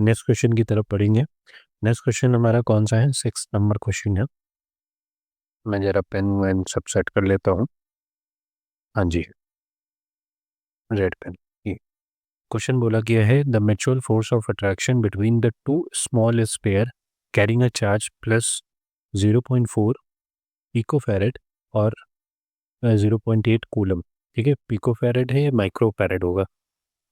Next question की तरफ पढ़ेंगे। नेक्स्ट क्वेश्चन हमारा कौन सा है? 6 नंबर क्वेश्चन है। मैं जरा पेन वैन सब सेट कर लेता हूँ। हाँ जी, रेड पेन। ये क्वेश्चन बोला गया है, the mutual force of attraction between the two small sphere carrying a charge plus 0.4 pico farad और 0.8 कूलम। ठीक है, पिको फैरेड है या माइक्रो फैरेड होगा?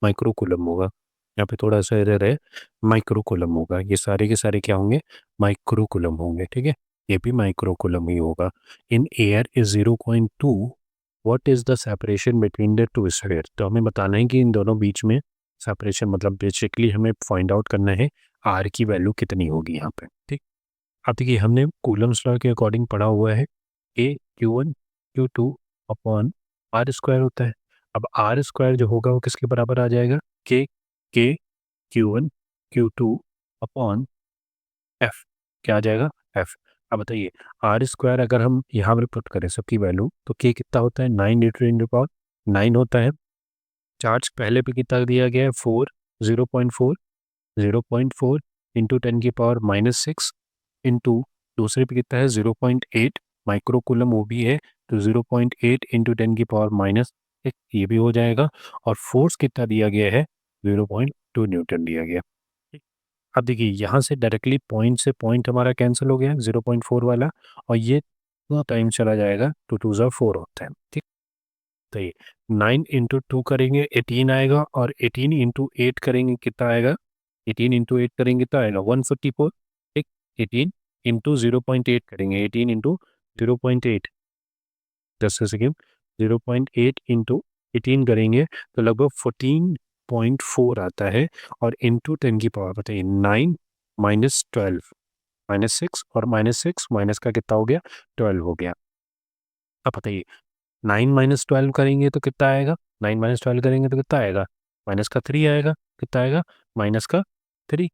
माइक्रो कूलम होगा। यहाँ पे थोड़ा सा एरर है, माइक्रो कूलम होगा। ये सारे के सारे क्या होंगे? माइक्रो कूलम होंगे। ठीक है, ये भी माइक्रो कूलम ही होगा। In air is 0.2, what is the separation between the to sphere? तो हमें बताना है कि इन दोनों बीच में सेपरेशन, मतलब बेसिकली हमें फाइंड आउट करना है आर की वैल्यू कितनी होगी यहाँ पे। ठीक, अब देखिए हमने कूलम्स लॉ के अकॉर्डिंग पढ़ा हुआ है ए Q1 Q2 upon are square होता है। अब आर स्क्वायर जो होगा वो किसके बराबर आ जाएगा? के Q1 Q2 अपॉन एफ। क्या आ जाएगा? एफ। अब बताइए, आर स्क्वायर अगर हम यहाँ पर पुट करें सबकी वैल्यू, तो के कितना होता है? 9 × 10⁻⁹ 9 होता है। चार्ज पहले पे कितना दिया गया है? 4, 0.4, 0.4 इंटू 10⁻⁻6 इंटू दूसरे पे कितना है? 0.8 माइक्रोकूलम वो भी है, तो 0.8 इंटू 10⁻⁻1 ये भी हो जाएगा। और फोर्स कितना दिया गया है? 0.2 न्यूटन दिया गया। ठीक। अब देखिए यहाँ से डायरेक्टली पॉइंट से पॉइंट हमारा कैंसिल हो गया 0.4 वाला, और ये टाइम चला जाएगा, 2 × 2 = 4 होता है। ठीक, तो ये 9 × 2 करेंगे 18 आएगा, और 18 × 8 करेंगे कितना आएगा? 18 × 8 करेंगे तो आएगा 144। ठीक, 18 इंटू 0.8 करेंगे, 18 इंटू 0.8, 10 सेकेंड, 0.8 इंटू 18 करेंगे तो लगभग 14.4 आता है। और इंटू 10 बताइए, 9 माइनस 12 माइनस 6, और माइनस 6 माइनस का कितना हो गया? 12 हो गया। अब बताइए 9 - 12 करेंगे तो कितना आएगा? 9 - 12 करेंगे तो कितना आएगा? माइनस का 3 आएगा। कितना आएगा? माइनस का 3।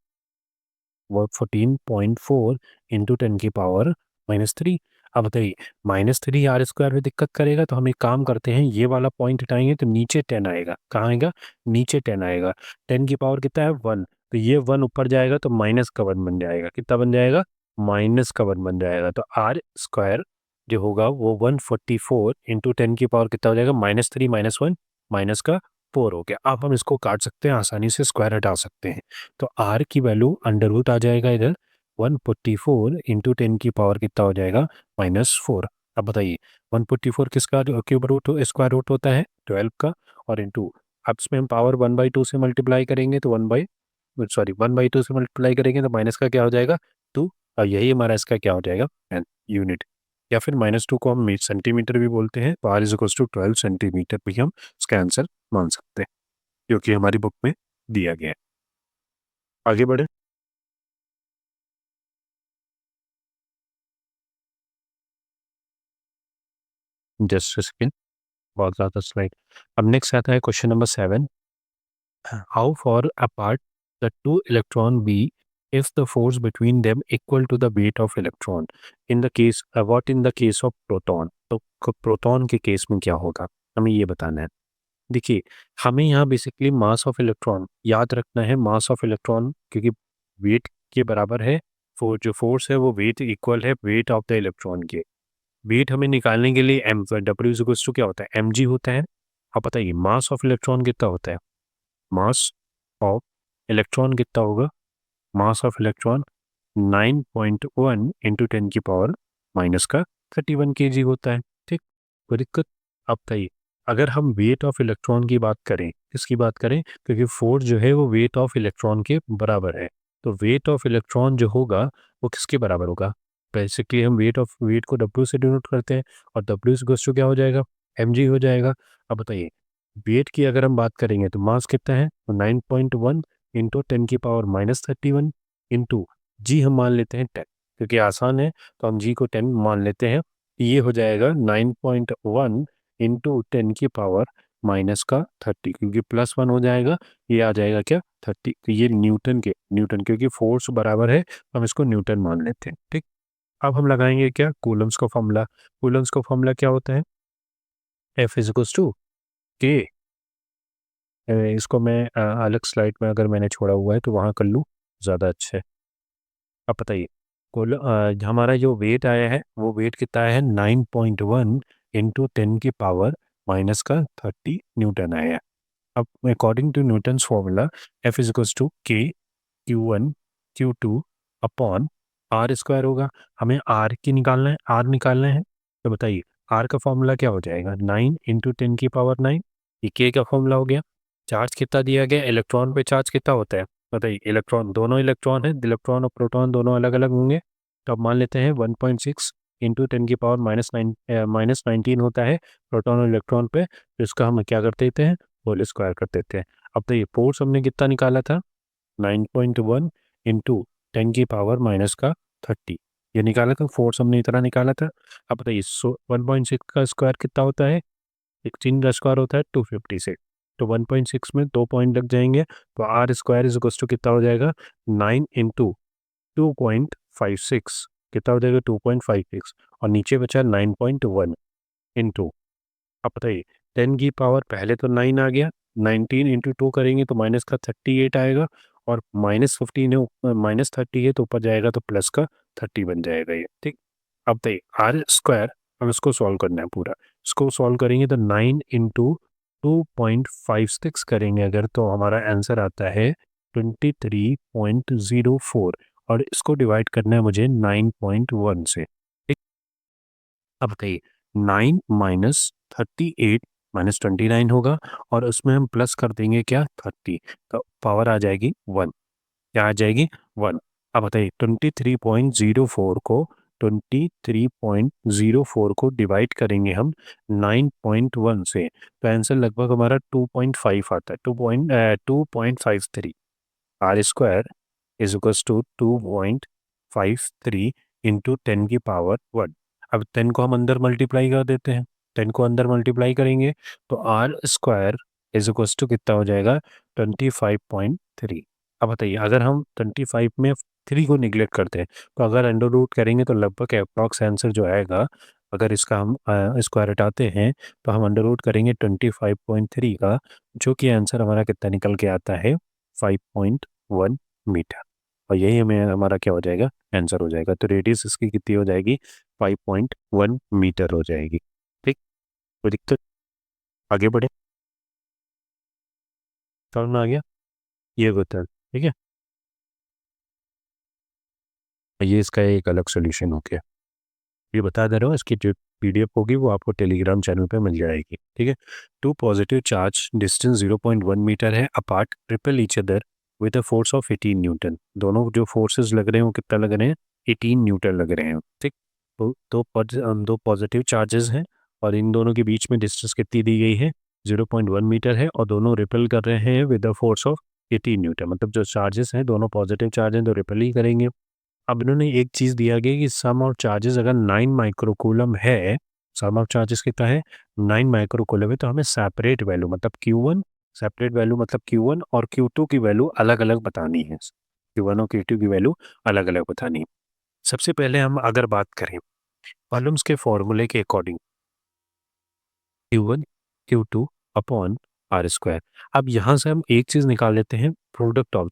वो 14.4 इंटू 10⁻⁻3। अब बताइए, -3 आर स्क्वायर में दिक्कत करेगा, तो हम एक काम करते हैं, ये वाला पॉइंट हटाएंगे तो नीचे 10 आएगा। कहाँ आएगा? नीचे 10 आएगा। 10 की पावर कितना है? 1, तो ये 1 ऊपर जाएगा तो माइनस का 1 बन जाएगा। कितना बन जाएगा? माइनस का 1 बन जाएगा। तो आर स्क्वायर जो होगा वो 144 इंटू 10 कितना हो जाएगा? -3 - 1 माइनस का 4 हो गया। अब हम इसको काट सकते हैं, आसानी से स्क्वायर हटा सकते हैं। तो आर की वैल्यू अंडर रूट आ जाएगा इधर, 144 इंटू 10 कितना हो जाएगा? -4। अब बताइए 144 किसका क्यूब रूट स्क्वायर रूट होता है? 12 का। और इंटू, अब इसमें हम पावर 1/2 से मल्टीप्लाई करेंगे तो 1/2 से मल्टीप्लाई करेंगे तो माइनस का क्या हो जाएगा? 2। और यही हमारा इसका क्या हो जाएगा? यूनिट। या फिर -2 को हम सेंटीमीटर भी बोलते हैं, तो R is equals to 12 centimetre भी हम इसका आंसर मान सकते हैं, जो कि हमारी बुक में दिया गया है। आगे बढ़े। जस्ट सेकेंड, बहुत ज़्यादा स्लाइड। अब नेक्स्ट आता है question number 7, how far apart the two electron be if the force between them equal to the weight of electron in the case what in the case of proton? तो proton के case में क्या होगा, हमें ये बताना है। देखिए, हमें यहाँ बेसिकली मास ऑफ इलेक्ट्रॉन याद रखना है। मास ऑफ इलेक्ट्रॉन क्योंकि वेट के बराबर है, जो फोर्स है वो वेट इक्वल है वेट ऑफ द इलेक्ट्रॉन के। वेट हमें निकालने के लिए M W is equals to क्या होता है? mg होता है। अब बताइए मास ऑफ इलेक्ट्रॉन कितना होता है? मास ऑफ इलेक्ट्रॉन कितना होगा? मास ऑफ इलेक्ट्रॉन 9.1 इंटू 10⁻⁻31 kg होता है। ठीक, कोई दिक्कत? अब बताइए, अगर हम वेट ऑफ इलेक्ट्रॉन की बात करें, किसकी बात करें? क्योंकि फोर्स जो है वो वेट ऑफ इलेक्ट्रॉन के बराबर है, तो वेट ऑफ इलेक्ट्रॉन जो होगा वो किसके बराबर होगा? बेसिकली हम वेट को डब्ल्यू से डिनोट करते हैं, और डब्ल्यू इक्वल्स टू क्या हो जाएगा? mg हो जाएगा। अब बताइए, वेट की अगर हम बात करेंगे तो मास कितना है? तो 9.1 इंटू 10⁻⁻31 इंटू जी हम मान लेते हैं 10, क्योंकि आसान है तो हम जी को 10 मान लेते हैं। ये हो जाएगा 9.1 इंटू 10⁻⁻30, क्योंकि +1 हो जाएगा, ये आ जाएगा क्या? 30। तो ये न्यूटन क्योंकि फोर्स बराबर है, हम इसको न्यूटन मान लेते हैं। ठीक, अब हम लगाएंगे क्या? कूलम्स का फॉर्मूला। कूलम्स का फॉर्मूला क्या होता है? F इज इक्वल्स टू के। इसको मैं अलग स्लाइड में अगर मैंने छोड़ा हुआ है तो वहाँ कर लूँ। ज़्यादा अच्छा है। अब बताइए, कुल हमारा जो वेट आया है वो वेट कितना आया है, 9.1 इंटू 10⁻⁻30 न्यूटन आया है। अब according to Newton's formula, F is equals to K Q1 Q2 upon are square होगा। हमें आर की निकालना है, आर निकालना है। तो बताइए आर का फॉर्मूला क्या हो जाएगा, 9 इंटू 10⁻⁹। ये के का फॉर्मूला हो गया। चार्ज कितना दिया गया, इलेक्ट्रॉन पे चार्ज कितना होता है बताइए। इलेक्ट्रॉन, दोनों इलेक्ट्रॉन है, इलेक्ट्रॉन और प्रोटॉन दोनों अलग अलग होंगे। तो अब मान लेते हैं 1.6 इंटू 10⁻⁻19 होता है प्रोटॉन और इलेक्ट्रॉन पे। तो इसका हम क्या कर देते हैं, होल स्क्वायर कर देते हैं। अब तो ये फोर्स हमने कितना निकाला था, 9.1 इंटू 10⁻⁻30 ये निकाला था, फोर्स हमने इतना निकाला था। अब बताइए 1.6 का स्क्वायर कितना होता है, 16 का स्क्वायर होता है 256। तो 1.6 में 2 पॉइंट लग जाएंगे। तो R square is equal to कितना हो जाएगा, 9 इंटू 2.56, कितना हो जाएगा 2.56, और नीचे बचा 9.1 इंटू, अब बताइए 10 की पावर, पहले तो 9 आ गया, 19 इंटू 2 करेंगे तो माइनस का 38 आएगा, और -15 है, -30 है तो ऊपर जाएगा तो प्लस का 30 बन जाएगा ये, ठीक। अब बताइए आर स्क्वायर, हम इसको सॉल्व करना है पूरा। इसको सॉल्व करेंगे तो 9 इंटू 2.56 करेंगे अगर, तो हमारा आंसर आता है 23.04, और इसको डिवाइड करना है मुझे 9.1 से, ठीक। अब बताइए 9 माइनस 38 -29 होगा, और उसमें हम प्लस कर देंगे क्या, 30, तो पावर आ जाएगी 1। क्या आ जाएगी, 1। अब बताइए 23.04 को डिवाइड करेंगे हम 9.1 से, तो आंसर लगभग हमारा 2.5 आता है, 2.53। R square is equals to 2.53 into 10⁻1। अब 10 को हम अंदर मल्टीप्लाई कर देते हैं, 10 को अंदर मल्टीप्लाई करेंगे तो R square is equals to कितना हो जाएगा, 25.3। अब बताइए अगर हम 25 में 3 को निगलेक्ट करते हैं, तो अगर अंडर रूट करेंगे तो लगभग अप्रॉक्स आंसर जो आएगा, अगर इसका हम स्क्वायर हटाते हैं तो हम अंडर रूट करेंगे 25.3 का, जो कि आंसर हमारा कितना निकल के आता है, 5.1 मीटर। और यही हमें हमारा क्या हो जाएगा, आंसर हो जाएगा। तो रेडियस इसकी कितनी हो जाएगी, 5.1 मीटर हो जाएगी, ठीक। कोई दिक्कत, आगे बढ़े, समझ में आ गया, ये होता है, ठीक है। ये इसका एक अलग सोल्यूशन हो गया। ये बता दे रहा हूँ, इसकी जो पीडीएफ होगी वो आपको टेलीग्राम चैनल पे मिल जाएगी, ठीक है। Two positive charge distance 0.1 metre है apart, repel each other with a force of 18 newton. दोनों जो फोर्सेस लग रहे हैं वो कितना लग रहे हैं, 18 न्यूटन लग रहे हैं, ठीक। तो दो पॉजिटिव चार्जेस हैं, और इन दोनों के बीच में डिस्टेंस कितनी दी गई है, 0.1 मीटर है, और दोनों रिपल कर रहे हैं with a force of 18 Newton. मतलब जो चार्जेस हैं दोनों पॉजिटिव चार्ज हैं तो रिपल ही करेंगे। अब इन्होंने एक चीज़ दिया गया कि सम ऑफ चार्जेस अगर 9 माइक्रोकूलम है, सम ऑफ चार्जेस कितना है, 9 माइक्रोकूलम है, तो हमें सेपरेट वैल्यू मतलब Q1, सेपरेट वैल्यू मतलब Q1 और Q2 की वैल्यू अलग अलग बतानी है। Q1 और Q2 की वैल्यू अलग अलग बतानी है। सबसे पहले हम अगर बात करें कॉलम्स के फॉर्मूले के according, Q1 Q2 upon are square. अब यहाँ से हम एक चीज़ निकाल लेते हैं, प्रोडक्ट ऑफ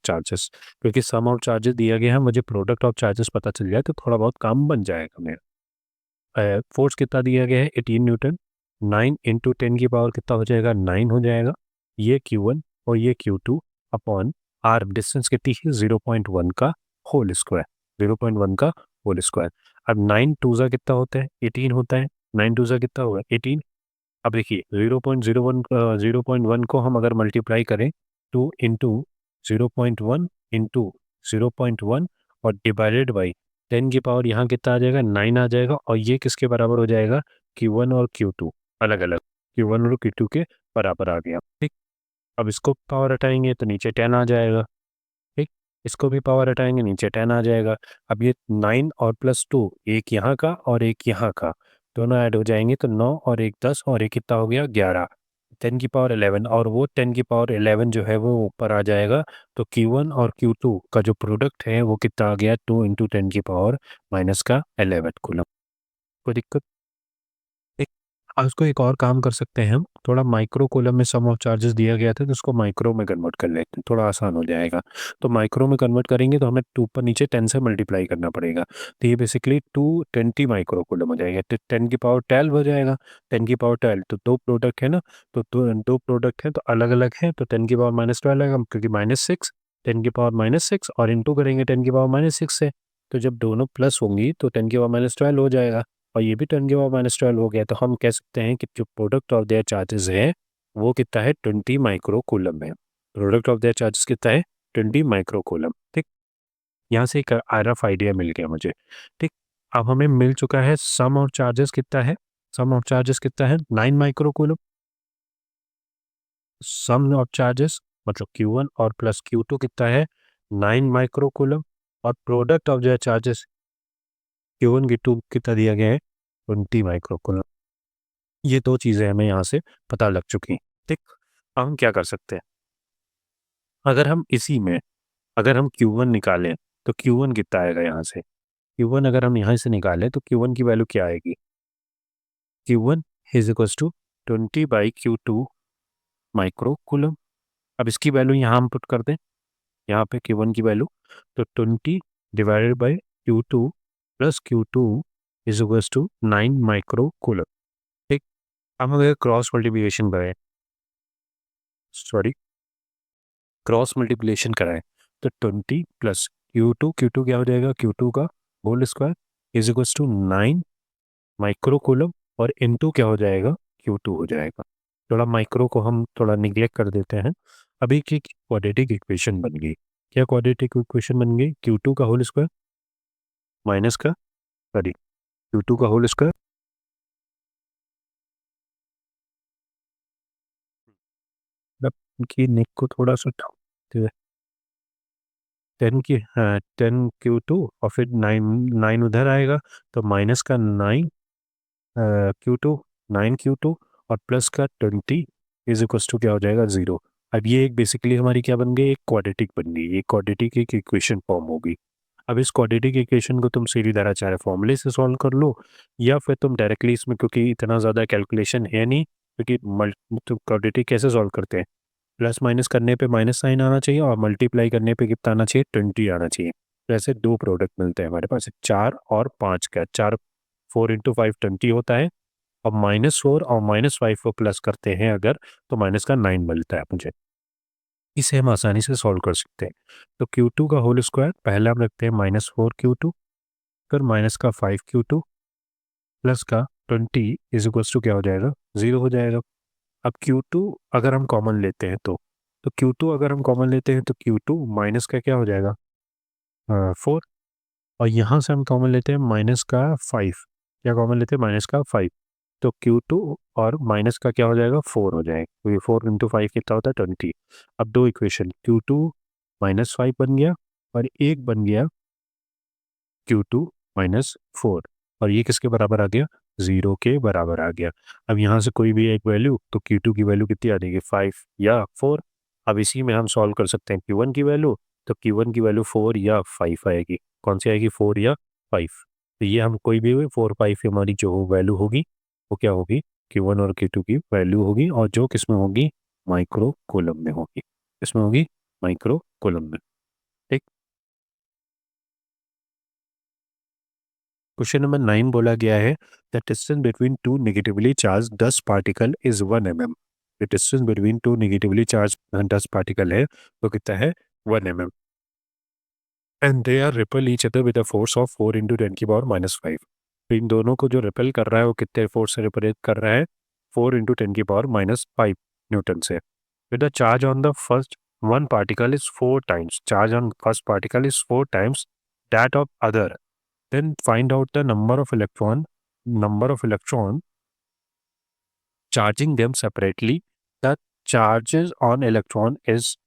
चार्जेस, क्योंकि सम ऑफ चार्जेस दिया गया है, मुझे प्रोडक्ट ऑफ चार्जेस पता चल जाए तो थोड़ा बहुत काम बन जाएगा मेरा। फोर्स कितना दिया गया है, 18 न्यूटन, 9 इंटू 10 की पावर कितना हो जाएगा, 9 हो जाएगा। ये Q1 और ये Q2 अपॉन आर, डिस्टेंस कितनी है, 0.1 का होल स्क्वायर, 0.1 का होल स्क्वायर। अब 9 टू ज़ा कितना होता है, 18 होता है, 9 टू ज़ा कितना होगा 18। अब देखिए 0.1 को हम अगर मल्टीप्लाई करें, 2 इंटू 0.1 इंटू 0.1 और डिवाइडेड बाई 10 की पावर, यहाँ कितना आ जाएगा, 9 आ जाएगा, और ये किसके बराबर हो जाएगा, Q1 और Q2 अलग अलग, Q1 और Q2 के बराबर आ गया, ठीक। अब इसको पावर हटाएंगे तो नीचे 10 आ जाएगा, ठीक। इसको भी पावर हटाएंगे नीचे 10 आ जाएगा। अब ये 9 और +2, एक यहाँ का और एक यहाँ का, दोनों ऐड हो जाएंगे तो 9 और एक 10, और एक कितना हो गया 11, 10 की पावर 11, और वो 10 की पावर 11 जो है वो ऊपर आ जाएगा। तो Q1 और Q2 का जो प्रोडक्ट है वो कितना आ गया, 2 इंटू 10 की पावर -11 कूलम। कोई दिक्कत, ठीक। अब इसको एक और काम कर सकते हैं हम, थोड़ा माइक्रो कूलम में सम ऑफ चार्जेस दिया गया था तो उसको माइक्रो में कन्वर्ट कर लेते हैं, थोड़ा आसान हो जाएगा। तो माइक्रो में कन्वर्ट करेंगे तो हमें टू पर नीचे 10 से मल्टीप्लाई करना पड़ेगा, तो ये बेसिकली 220 माइक्रो कूलम हो जाएगा, तो 10 की पावर 12 हो जाएगा। 10 की पावर 12 तो दो प्रोडक्ट है ना, तो दो प्रोडक्ट हैं तो अलग अलग हैं, तो 10 की पावर -12 आएगा क्योंकि -6, 10 की पावर -6 और इंटू करेंगे 10 की पावर -6 से। तो जब दोनों प्लस होंगी तो 10 की पावर -12 हो जाएगा, और ये भी 10 की पावर -12 हो गया। तो हम कह सकते हैं कि जो प्रोडक्ट ऑफ देयर चार्जेस है वो कितना है, 20 माइक्रो कूलम है। प्रोडक्ट ऑफ देयर चार्जेस कितना है, 20 माइक्रो कूलम। ठीक, यहाँ से एक रफ आइडिया मिल गया मुझे। ठीक, अब हमें मिल चुका है सम ऑफ चार्जेस कितना है, सम ऑफ चार्जेस कितना है 9 micro coulomb. Sum of charges मतलब Q1 और प्लस Q2 कितना है 9 माइक्रो कूलम, और product of their charges Q1 Q2 कितना दिया गया है 20 माइक्रो कूलम। ये दो चीज़ें हमें यहाँ से पता लग चुकी हैं। ठीक, अब हम क्या कर सकते हैं, अगर हम इसी में अगर हम Q1 निकालें तो Q1 कितना आएगा यहाँ से, Q1 अगर हम यहाँ से निकालें तो Q1 की वैल्यू क्या आएगी, Q1 is equal to 20/Q2 micro coulomb. अब इसकी वैल्यू यहाँ हम पुट कर दें, यहाँ पे Q1 की वैल्यू, तो 20/Q2 plus Q2 is equal to 9 micro coulomb. ठीक, अब अगर क्रॉस मल्टीप्लिकेशन करें, सॉरी क्रॉस मल्टीप्लिकेशन कराएं, तो 20 प्लस Q2 क्या हो जाएगा, Q2 का whole square is equal to 9 micro coulomb, और इनटू क्या हो जाएगा, Q2 हो जाएगा। थोड़ा माइक्रो को हम थोड़ा निग्लेक्ट कर देते हैं। अभी की क्वाड्रेटिक इक्वेशन बन गई, क्या क्वाड्रेटिक इक्वेशन बन गई, Q2 का होल स्क्वायर माइनस का, सॉरी Q2 का होल स्क्वायर, की नेक को थोड़ा सा 10 Q2 और फिर 9 उधर आएगा, तो माइनस का 9 Q2, 9 Q2 और प्लस का 20 इज इक्वल टू क्या हो जाएगा 0। अब ये एक बेसिकली हमारी क्या बन गई, एक क्वाड्रेटिक बन गई, ये क्वाड्रेटिक एक इक्वेशन फॉर्म होगी। अब इस क्वाड्रेटिक इक्वेशन को तुम सीधी तरह चाहे फॉर्मूले से सॉल्व कर लो, या फिर तुम डायरेक्टली इसमें, क्योंकि इतना ज़्यादा कैलकुलेशन है नहीं, क्योंकि तो क्वाड्रेटिक कैसे सॉल्व करते हैं, प्लस माइनस करने पे माइनस साइन आना चाहिए और मल्टीप्लाई करने पे कितना आना चाहिए 20 आना चाहिए। तो ऐसे दो प्रोडक्ट मिलते हैं हमारे पास, 4 और 5 का, 4 4 × 5 20 होता है, और -4 और -5 को प्लस करते हैं अगर, तो माइनस का 9 मिलता है मुझे। इसे हम आसानी से सॉल्व कर सकते हैं। तो Q2 का होल स्क्वायर पहले हम रखते हैं -4 Q2, फिर माइनस का 5 Q2 प्लस का 20 इज इक्वल्स टू क्या हो जाएगा 0 हो जाएगा। अब Q2 अगर हम कॉमन लेते हैं तो Q2 अगर हम कॉमन लेते हैं तो Q2 माइनस का क्या हो जाएगा 4, और यहाँ से हम कॉमन लेते हैं माइनस का 5, क्या कॉमन लेते हैं -5, तो Q2 और माइनस का क्या हो जाएगा 4 हो जाएगा, तो ये 4 × 5 कितना होता है 20। अब दो इक्वेशन Q2 -5 बन गया, और एक बन गया Q2 -4, और ये किसके बराबर आ गया 0 के बराबर आ गया। अब यहाँ से कोई भी एक वैल्यू, तो Q2 की वैल्यू कितनी आ जाएगी 5 या 4। अब इसी में हम सॉल्व कर सकते हैं Q1 की वैल्यू, तो Q1 की वैल्यू 4 या 5 आएगी, कौन सी आएगी 4 या 5। तो ये हम कोई भी 4 5 हमारी जो वैल्यू होगी वो क्या होगी, Q1 और Q2 की वैल्यू होगी, और जो किस में होगी, माइक्रो कूलम में होगी, किसमें होगी, माइक्रो कूलम में। ठीक, क्वेश्चन नंबर 9 बोला गया है, the distance between two negatively charge dust particle is 1 mm। The distance between two negatively charge dust particle है वो कितना है 1 mm, and they are repel each other with a force of 4 × 10⁻⁵। तो इन दोनों को जो रिपेल कर रहा है वो कितने फोर्स से रिपेल कर रहा है, 4 × 10⁻⁵ न्यूटन से। With the charge on the first one particle is 4 times, charge on first particle is 4 times that of other, then find out the number of electron charging them separately. The charges on electron is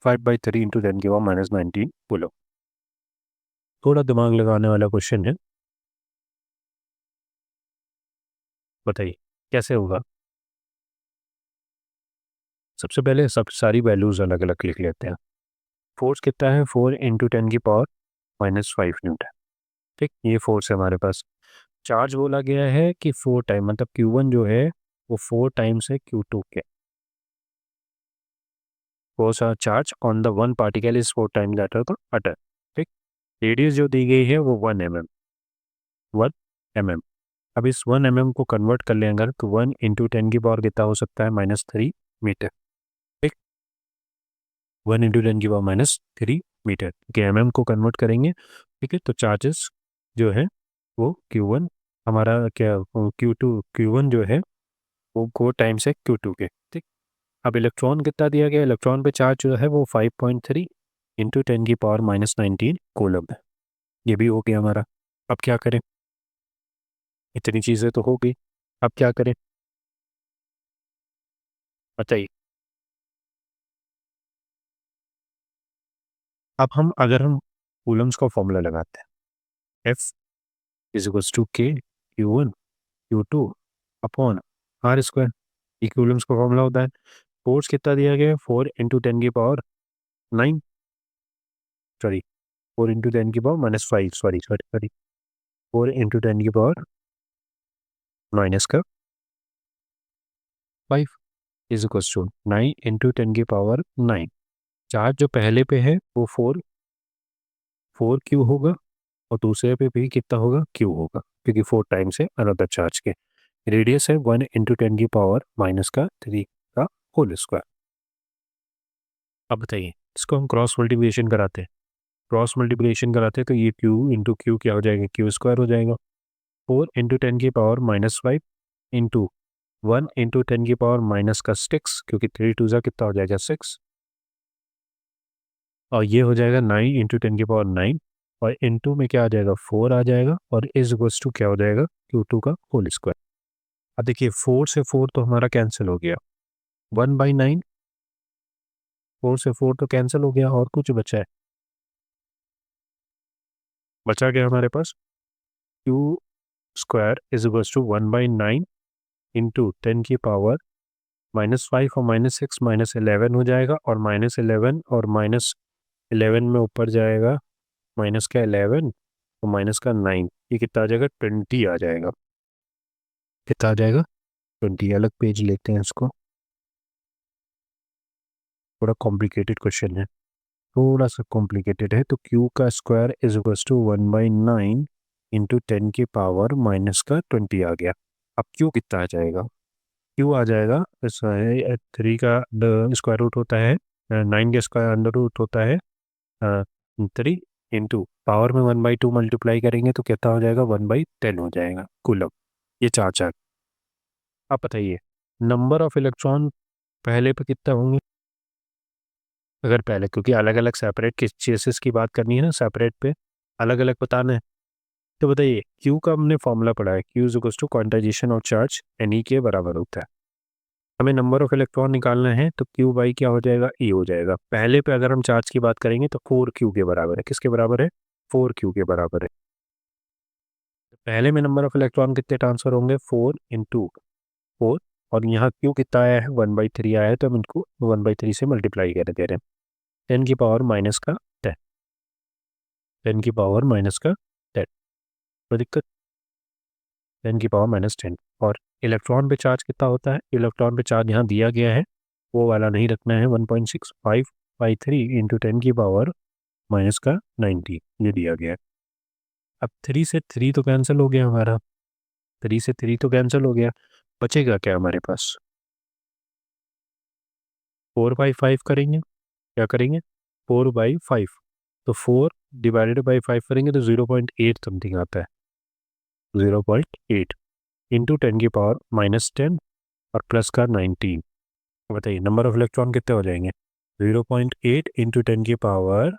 5/3 × 10⁻⁻19 coulomb. थोड़ा दिमाग लगाने वाला question है, बताइए कैसे होगा। सबसे पहले सब सारी वैल्यूज अलग अलग लिख लेते हैं। फोर्स कितना है 4 × 10⁻⁻5 न्यूटन। ठीक, ये फोर्स है हमारे पास। चार्ज बोला गया है कि 4 टाइम, मतलब Q1 जो है वो 4 टाइम्स है Q2 के। Force charge on the one particle is 4 times that of the other. ठीक, रेडियस जो दी गई है वो 1 mm, 1 mm। अब इस 1 mm को कन्वर्ट कर लें अगर, तो 1 × 10⁻³ कितना हो सकता है, -3 मीटर। ठीक, 1 × 10⁻³ मीटर के mm को कन्वर्ट करेंगे। ठीक है, तो चार्जेस जो है वो Q1 हमारा क्या, Q2 Q1 जो है वो 4 टाइम्स है Q2 के। ठीक, अब इलेक्ट्रॉन कितना दिया गया, इलेक्ट्रॉन पे चार्ज जो है वो 5.3 × 10⁻⁻19 कूलम है। ये भी हो गया हमारा। अब क्या करें, इतनी चीज़ें तो हो गई, अब क्या करें बताइए। अब अगर हम कूलम्स का फॉर्मूला लगाते हैं, F = Q1 Q2 upon R², ये कूलम्स का फॉर्मूला होता है। फोर्स कितना दिया गया है, 4 × 10⁻9, sorry 4 × 10⁻⁻5, sorry sorry sorry 4 × 10⁻⁻5 = 9 × 10⁻9। Charge जो पहले पे है वो 4 Q होगा, और दूसरे पे भी कितना होगा, Q होगा, क्योंकि 4 टाइम्स है अनदर चार्ज के। रेडियस है 1 × 10⁻³ का होल स्क्वायर। अब बताइए, इसको हम क्रॉस मल्टीप्लिकेशन कराते हैं, तो ये Q × Q क्या हो जाएगा, Q² हो जाएगा। 4 × 10⁻⁻5 इंटू 1 × 10⁻⁻6, क्योंकि 3 2 कितना हो जाएगा 6, और ये हो जाएगा 9 × 10⁻9, और इंटू में क्या आ जाएगा 4 आ जाएगा, और इज इक्वल्स टू क्या हो जाएगा, Q2 का होल स्क्वायर। अब देखिए 4 से 4 तो हमारा कैंसिल हो गया, 1/9, 4 से 4 तो कैंसिल हो गया, और कुछ बचा गया हमारे पास Q² is equals to 1/9 into 10⁻⁻5 और -6 -11 हो जाएगा, और -11 और -11 में ऊपर जाएगा माइनस का 11 और माइनस का 9, ये कितना आ जाएगा, 20 आ जाएगा। कितना आ जाएगा, 20। अलग पेज लेते हैं इसको, थोड़ा कॉम्प्लिकेटेड क्वेश्चन है, थोड़ा सा कॉम्प्लिकेटेड है। तो Q का square is equals to 1/9 into 10⁻⁻20 आ गया। अब Q कितना आ जाएगा, Q आ जाएगा 3 का स्क्वायर रूट होता है, 9 का स्क्वायर अंडर रूट होता है 3, इंटू पावर में 1/2 मल्टीप्लाई करेंगे तो कितना हो जाएगा, 1/10 हो जाएगा कूलम। ये चार। आप बताइए नंबर ऑफ इलेक्ट्रॉन पहले पे कितना होंगे, अगर पहले, क्योंकि अलग अलग सेपरेट किस केसेस की बात करनी है ना, सेपरेट पे अलग अलग बताना है। तो बताइए Q का हमने फॉर्मूला पढ़ा है, Q is equals to quantisation of charge NE के बराबर होता है। हमें नंबर ऑफ इलेक्ट्रॉन निकालना है, तो Q बाई क्या हो जाएगा, E हो जाएगा। पहले पे अगर हम चार्ज की बात करेंगे तो 4Q के बराबर है, किसके बराबर है, 4Q के बराबर है। पहले में नंबर ऑफ इलेक्ट्रॉन कितने ट्रांसफर होंगे, 4 × 4, और यहाँ Q कितना आया है, 1/3 आया है, तो हम इनको 1/3 से मल्टीप्लाई कर दे रहे हैं, 10⁻⁻10, 10⁻⁻10, कोई दिक्कत, 10⁻⁻10। और इलेक्ट्रॉन पे चार्ज कितना होता है, इलेक्ट्रॉन पे चार्ज यहाँ दिया गया है, वो वाला नहीं रखना है, 1.6553 इंटू 10⁻⁻90 ये दिया गया है। अब 3 से 3 तो कैंसिल हो गया हमारा, 3 से 3 तो कैंसिल हो गया, बचेगा क्या हमारे पास, 4/5 करेंगे, क्या करेंगे, 4/5, तो 4 डिवाइडेड बाई 5 करेंगे तो 0.8 समथिंग आता है, 0.8 इंटू 10⁻⁻10 और प्लस का 19। बताइए नंबर ऑफ इलेक्ट्रॉन कितने हो जाएंगे, 0.8 इंटू 10 की पावर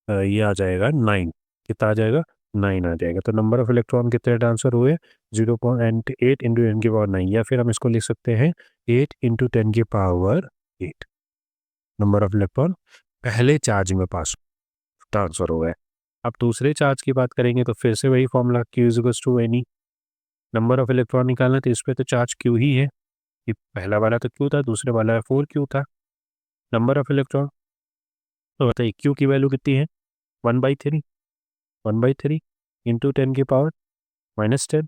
ये आ जाएगा 9, कितना आ जाएगा, 9 आ जाएगा। तो नंबर ऑफ इलेक्ट्रॉन कितने ट्रांसफर हुए, 0.8 इंटू 10 की पावर 9, या फिर हम इसको लिख सकते हैं 8 इंटू 10 की पावर 8 नंबर ऑफ इलेक्ट्रॉन पहले चार्ज में पास ट्रांसफर हो गए। अब दूसरे चार्ज की बात करेंगे तो फिर से वही formula, Q is equals to NE। Number of electron निकालना, तो इस पर तो चार्ज Q ही है, ये पहला वाला तो Q था, दूसरे वाला 4Q था। नंबर ऑफ इलेक्ट्रॉन, तो बताइए Q की वैल्यू कितनी है, 1/3, 1/3 इंटू 10 की पावर -10,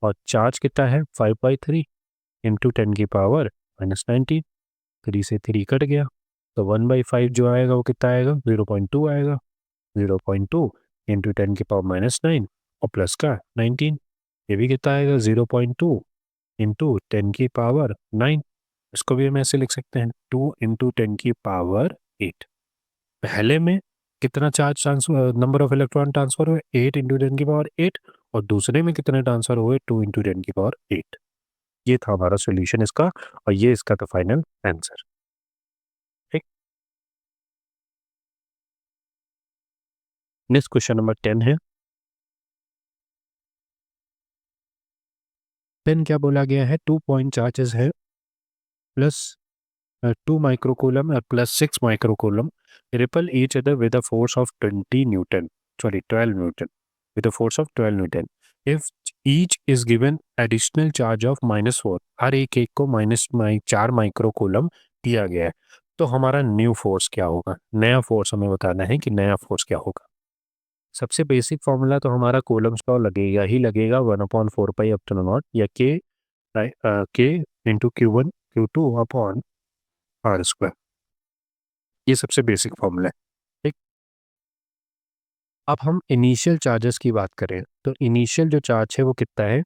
और चार्ज कितना है 5/3, इंटू 10 की पावर -19, 3 से 3 कट गया, तो 1/5 जो आएगा वो कितना आएगा, 0.2 आएगा। 0.2 इंटू 10 की पावर -9 और प्लस का 19, ये भी कितना आएगा, 0.2 इंटू 10 की पावर 9। इसको भी हम ऐसे लिख सकते हैं, 2 इंटू 10 की पावर 8। पहले में कितना charge transfer, number of electron transfer हुए, 8 इंटू 10 की पावर 8, और दूसरे में कितने ट्रांसफर हुए, 2 इंटू 10 की पावर 8। ये था हमारा सोल्यूशन इसका, और ये इसका था फाइनल आंसर। ठीक। नेक्स्ट क्वेश्चन नंबर 10 है। 10 क्या बोला गया है, 2 पॉइंट चार्जेस है, प्लस 2 माइक्रोकूलम और plus 6 microcoulomb repel each other with a force of 20 Newton, sorry 12 Newton, with a force of 12 Newton. If each is given additional charge of -4, हर एक एक को -4 माइक्रोकूलम दिया गया है, तो हमारा न्यू फोर्स क्या होगा, नया फोर्स हमें बताना है कि नया फोर्स क्या होगा। सबसे बेसिक फॉर्मूला तो हमारा कूलम्स का लगेगा ही लगेगा, 1/4πε0 या के इंटू Q1 Q2/r²। ये सबसे बेसिक फॉर्मूला है। ठीक। अब हम इनिशियल चार्जेस की बात करें, तो इनिशियल जो चार्ज है वो कितना है,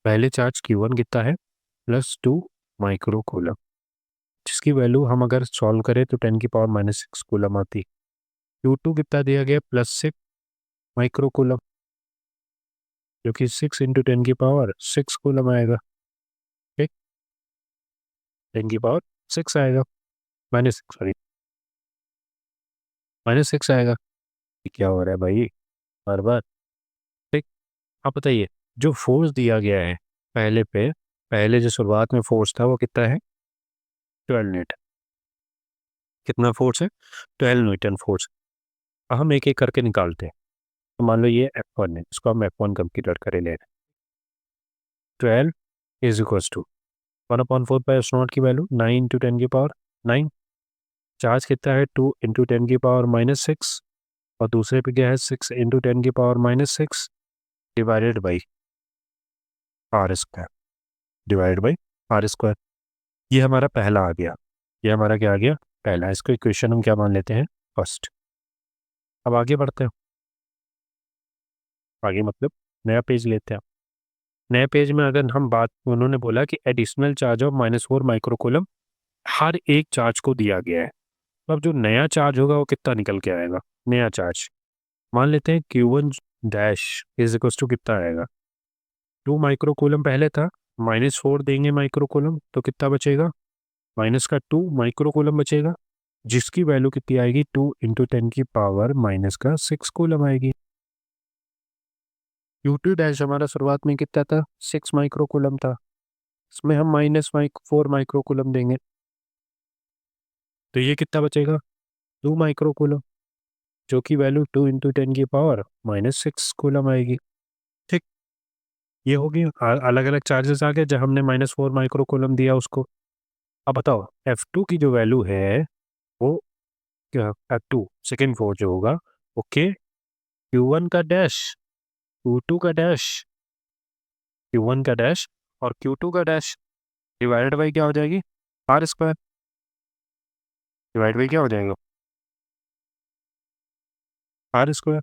पहले चार्ज Q1 कितना है, +2 माइक्रोकूलम, जिसकी वैल्यू हम अगर सॉल्व करें तो 10 की पावर -6 कूलम आती। Q2 कितना दिया गया, +6 माइक्रोकूलम, जो कि 6 इंटू 10 की पावर 6 कूलम आएगा। ठीक। 10 की पावर 6 आएगा, सॉरी -6 आएगा। ये क्या हो रहा है भाई, बार बार। ठीक। आप बताइए, जो फोर्स दिया गया है पहले पे, पहले जो शुरुआत में फोर्स था वो कितना है, 12 न्यूटन। कितना फोर्स है, 12 न्यूटन फोर्स। हम एक एक करके निकालते हैं। तो मान लो ये F1 है, इसको हम F1 कंप्यूटर करे ले रहे हैं। 12 इज इक्वल्स टू 1/4 की वैल्यू 9 इंटू 10 की पावर 9। चार्ज कितना है, 2 इंटू 10 की पावर -6, और दूसरे पे क्या है, 6 इंटू 10 की power -6 divided by r², divided by r²। ये हमारा पहला आ गया, ये हमारा क्या आ गया, पहला। इसको इक्वेशन हम क्या मान लेते हैं, फर्स्ट। अब आगे बढ़ते हैं, आगे मतलब नया पेज लेते हैं। नए पेज में अगर हम बात, उन्होंने बोला कि एडिशनल चार्ज ऑफ -4 माइक्रोकूलम हर एक चार्ज को दिया गया है। अब जो नया चार्ज होगा वो कितना निकल के आएगा, नया चार्ज मान लेते हैं Q1 dash is equal to कितना आएगा, 2 माइक्रोकूलम पहले था, -4 देंगे माइक्रोकूलम तो कितना बचेगा, -2 माइक्रोकूलम बचेगा, जिसकी वैल्यू कितनी आएगी, 2 इंटू 10 की पावर -6 कूलम आएगी। Q2 डैश हमारा शुरुआत में कितना था, 6 माइक्रोकूलम था, इसमें हम -4 माइक्रोकूलम देंगे, तो ये कितना बचेगा, 2 माइक्रोकूलम, जो कि वैल्यू 2 इंटू 10 की पावर -6 कूलम आएगी। ठीक। ये होगी, अलग अलग चार्जेस आ गए, जब हमने -4 माइक्रोकूलम दिया उसको। अब बताओ F2 की जो वैल्यू है वो क्या, F2 सेकेंड फोर्स जो होगा, ओके, Q1 का डैश, Q2 का डैश, Q1 का डैश और Q2 का डैश डिवाइडेड बाई क्या हो जाएगी, r², डिवाइड बाई क्या हो जाएगा, r²।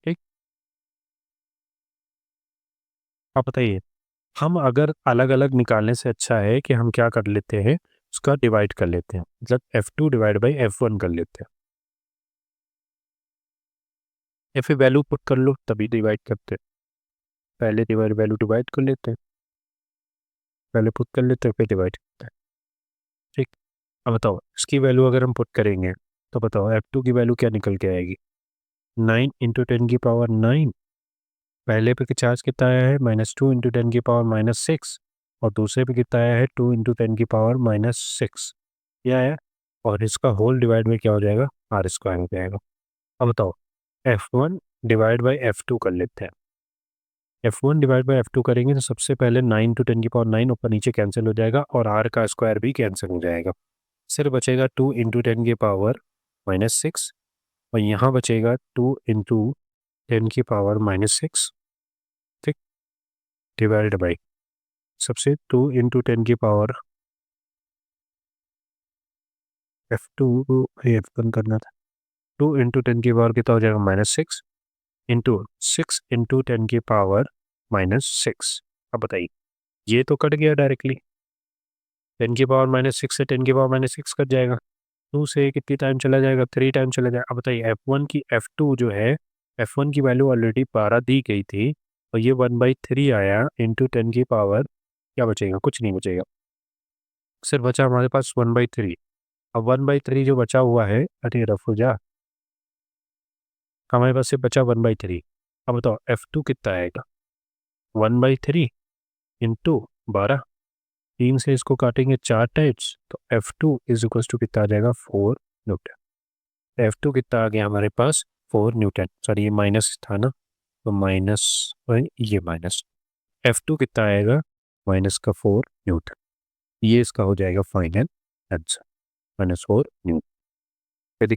ठीक। आप बताइए, हम अगर अलग अलग निकालने से अच्छा है कि हम क्या कर लेते हैं, उसका डिवाइड कर लेते हैं, मतलब F2 डिवाइड बाई F1 कर लेते हैं, या फिर वैल्यू पुट कर लो तभी डिवाइड करते हैं। पहले डिवाइड वैल्यू डिवाइड कर लेते हैं, पहले पुट कर लेते हैं फिर डिवाइड करते हैं। ठीक। अब बताओ इसकी वैल्यू अगर हम पुट करेंगे तो बताओ F2 की वैल्यू क्या निकल के आएगी, 9 इंटू 10 की पावर 9, पहले पे चार्ज कितना आया है, -2 इंटू 10 की पावर -6, और दूसरे पे कितना आया है, 2 इंटू 10 की पावर -6, ये आया, और इसका होल डिवाइड में क्या हो जाएगा, r² हो जाएगा। अब बताओ F1 डिवाइड बाई F2 कर लेते हैं। F1 डिवाइड बाई F2 करेंगे तो सबसे पहले 9 टू 10 की पावर 9 ऊपर नीचे कैंसिल हो जाएगा, और r का स्क्वायर भी कैंसिल हो जाएगा, सिर्फ बचेगा 2 इंटू 10 की पावर -6, और यहाँ बचेगा 2 इंटू 10 की पावर -6। ठीक। डिवाइड बाई सबसे 2 इंटू 10 की पावर F2 F1 करना था। 2 इंटू 10 की पावर कितना हो जाएगा -6 इंटू 6 इंटू 10 की पावर -6। अब बताइए, ये तो कट गया डायरेक्टली, 10 की पावर -6 से 10 की पावर -6 कट जाएगा। 2 से कितनी टाइम चला जाएगा, 3 टाइम चला जाएगा। अब बताइए F1 की F2 जो है, F1 की वैल्यू ऑलरेडी 12 दी गई थी और ये 1/3 आया इंटू 10 की पावर, क्या बचेगा, कुछ नहीं बचेगा, सिर्फ बचा हमारे पास 1/3। अब 1/3 जो बचा हुआ है, अरे रफ हो जा, हमारे पास सिर्फ बचा 1/3। अब बताओ F2 कितना आएगा, 1/3 इंटू 12, 3 से इसको काटेंगे 4 टाइम्स, तो F2 इज इक्वल टू कितना आ जाएगा 4 न्यूटन। F2 कितना आ गया हमारे पास 4 न्यूटन, सॉरी ये माइनस था ना, तो माइनस, ये माइनस, F2 कितना आएगा -4 न्यूटन। ये इसका हो जाएगा फाइनल आंसर, -4 न्यूटन।